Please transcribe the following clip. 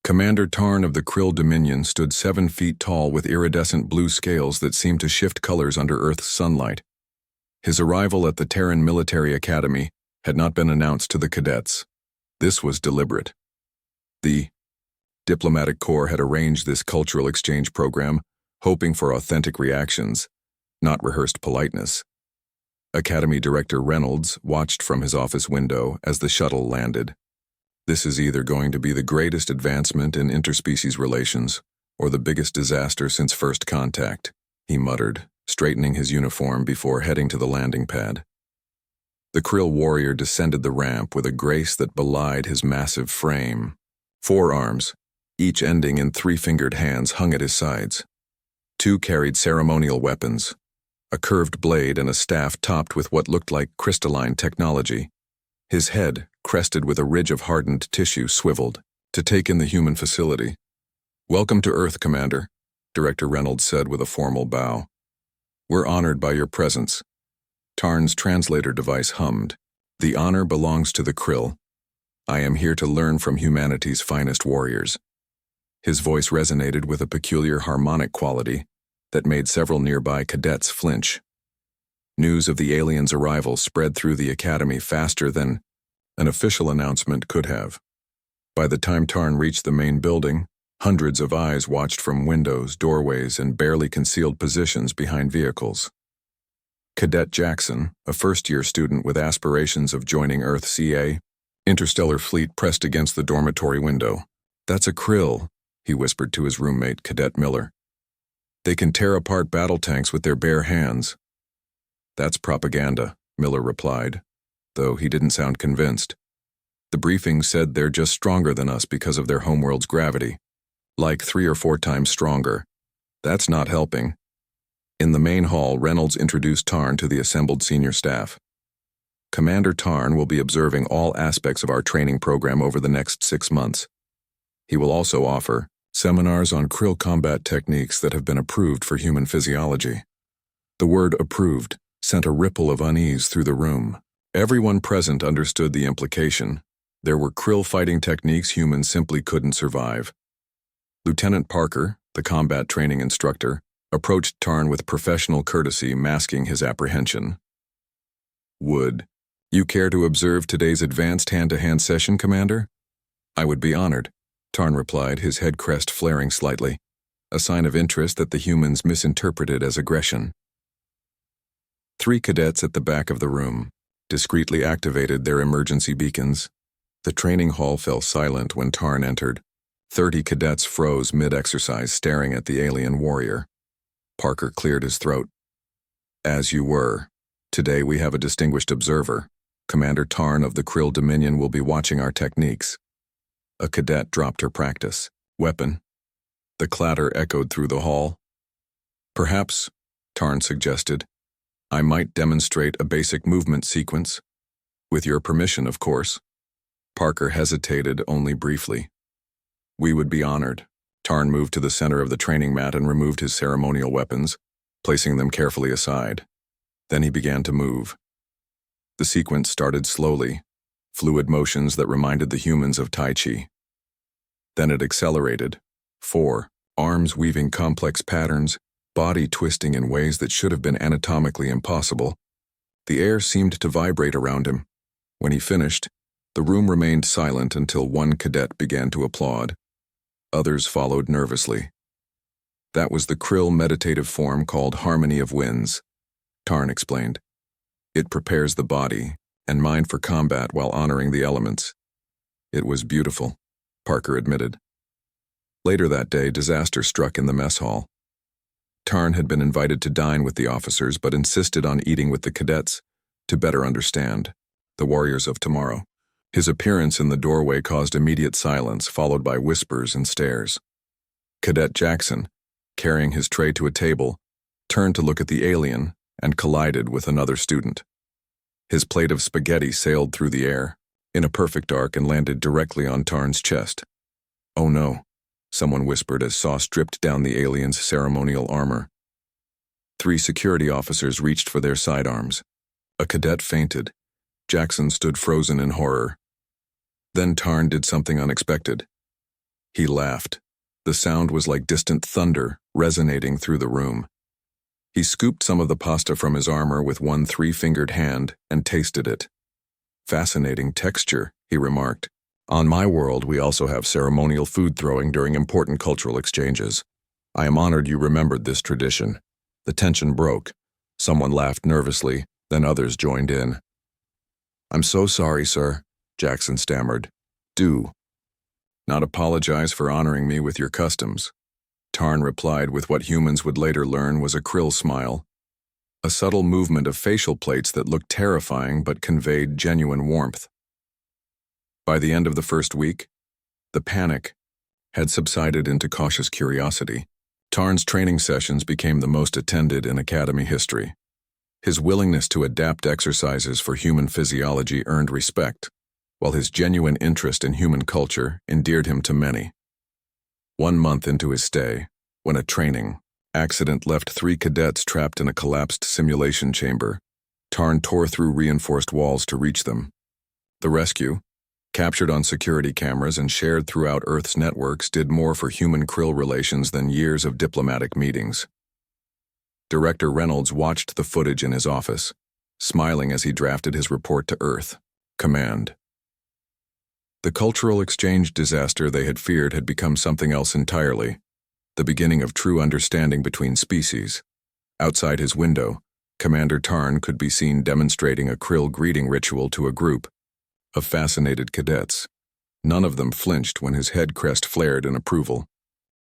Commander Tarn of the Krill Dominion stood 7 feet tall with iridescent blue scales that seemed to shift colors under Earth's sunlight. His arrival at the Terran Military Academy had not been announced to the cadets. This was deliberate. The Diplomatic Corps had arranged this cultural exchange program, hoping for authentic reactions, not rehearsed politeness. Academy Director Reynolds watched from his office window as the shuttle landed. This is either going to be the greatest advancement in interspecies relations or the biggest disaster since first contact, he muttered, straightening his uniform before heading to the landing pad. The Krill warrior descended the ramp with a grace that belied his massive frame. 4 arms, each ending in 3-fingered hands, hung at his sides. 2 carried ceremonial weapons, a curved blade and a staff topped with what looked like crystalline technology. His head, crested with a ridge of hardened tissue, swiveled to take in the human facility. "Welcome to Earth, Commander," Director Reynolds said with a formal bow. "We're honored by your presence." Tarn's translator device hummed. "The honor belongs to the Krill. I am here to learn from humanity's finest warriors." His voice resonated with a peculiar harmonic quality that made several nearby cadets flinch. News of the aliens' arrival spread through the academy faster than an official announcement could have. By the time Tarn reached the main building, hundreds of eyes watched from windows, doorways, and barely concealed positions behind vehicles. Cadet Jackson, a first-year student with aspirations of joining Earth CA, Interstellar Fleet, pressed against the dormitory window. "That's a Krill," he whispered to his roommate, Cadet Miller. "They can tear apart battle tanks with their bare hands." "That's propaganda," Miller replied, though he didn't sound convinced. "The briefing said they're just stronger than us because of their homeworld's gravity. Like 3 or 4 times stronger. That's not helping." In the main hall, Reynolds introduced Tarn to the assembled senior staff. "Commander Tarn will be observing all aspects of our training program over the next 6 months. He will also offer seminars on Krill combat techniques that have been approved for human physiology." The word "approved" sent a ripple of unease through the room. Everyone present understood the implication. There were Krill fighting techniques humans simply couldn't survive. Lieutenant Parker, the combat training instructor, approached Tarn with professional courtesy, masking his apprehension. "Would you care to observe today's advanced hand-to-hand session, Commander?" "I would be honored," Tarn replied, his head crest flaring slightly, a sign of interest that the humans misinterpreted as aggression. 3 cadets at the back of the room discreetly activated their emergency beacons. The training hall fell silent when Tarn entered. 30 cadets froze mid-exercise, staring at the alien warrior. Parker cleared his throat. "As you were. Today we have a distinguished observer. Commander Tarn of the Krill Dominion will be watching our techniques." A cadet dropped her practice weapon. The clatter echoed through the hall. "Perhaps," Tarn suggested, "I might demonstrate a basic movement sequence. With your permission, of course." Parker hesitated only briefly. "We would be honored." Tarn moved to the center of the training mat and removed his ceremonial weapons, placing them carefully aside. Then he began to move. The sequence started slowly, fluid motions that reminded the humans of Tai Chi. Then it accelerated. 4 arms weaving complex patterns, body twisting in ways that should have been anatomically impossible. The air seemed to vibrate around him. When he finished, the room remained silent until one cadet began to applaud. Others followed nervously. That was the Krill meditative form called Harmony of Winds, Tarn explained. It prepares the body and mind for combat while honoring the elements. "It was beautiful," Parker admitted. Later that day, disaster struck in the mess hall. Tarn had been invited to dine with the officers but insisted on eating with the cadets to better understand the warriors of tomorrow. His appearance in the doorway caused immediate silence, followed by whispers and stares. Cadet Jackson, carrying his tray to a table, turned to look at the alien and collided with another student. His plate of spaghetti sailed through the air, in a perfect arc, and landed directly on Tarn's chest. "Oh no," someone whispered as sauce dripped down the alien's ceremonial armor. 3 security officers reached for their sidearms. A cadet fainted. Jackson stood frozen in horror. Then Tarn did something unexpected. He laughed. The sound was like distant thunder resonating through the room. He scooped some of the pasta from his armor with one three-fingered hand and tasted it. Fascinating texture, he remarked. On my world, we also have ceremonial food throwing during important cultural exchanges. I am honored you remembered this tradition. The tension broke. Someone laughed nervously, then others joined in. I'm so sorry, sir, Jackson stammered. Do not apologize for honoring me with your customs. Tarn replied with what humans would later learn was a krill smile, a subtle movement of facial plates that looked terrifying but conveyed genuine warmth. By the end of the first week, the panic had subsided into cautious curiosity. Tarn's training sessions became the most attended in Academy history. His willingness to adapt exercises for human physiology earned respect, while his genuine interest in human culture endeared him to many. 1 month into his stay, when a training accident left 3 cadets trapped in a collapsed simulation chamber, Tarn tore through reinforced walls to reach them. The rescue, captured on security cameras and shared throughout Earth's networks, did more for human-krill relations than years of diplomatic meetings. Director Reynolds watched the footage in his office, smiling as he drafted his report to Earth. Command. The cultural exchange disaster they had feared had become something else entirely, the beginning of true understanding between species. Outside his window, Commander Tarn could be seen demonstrating a krill greeting ritual to a group of fascinated cadets. None of them flinched when his head crest flared in approval.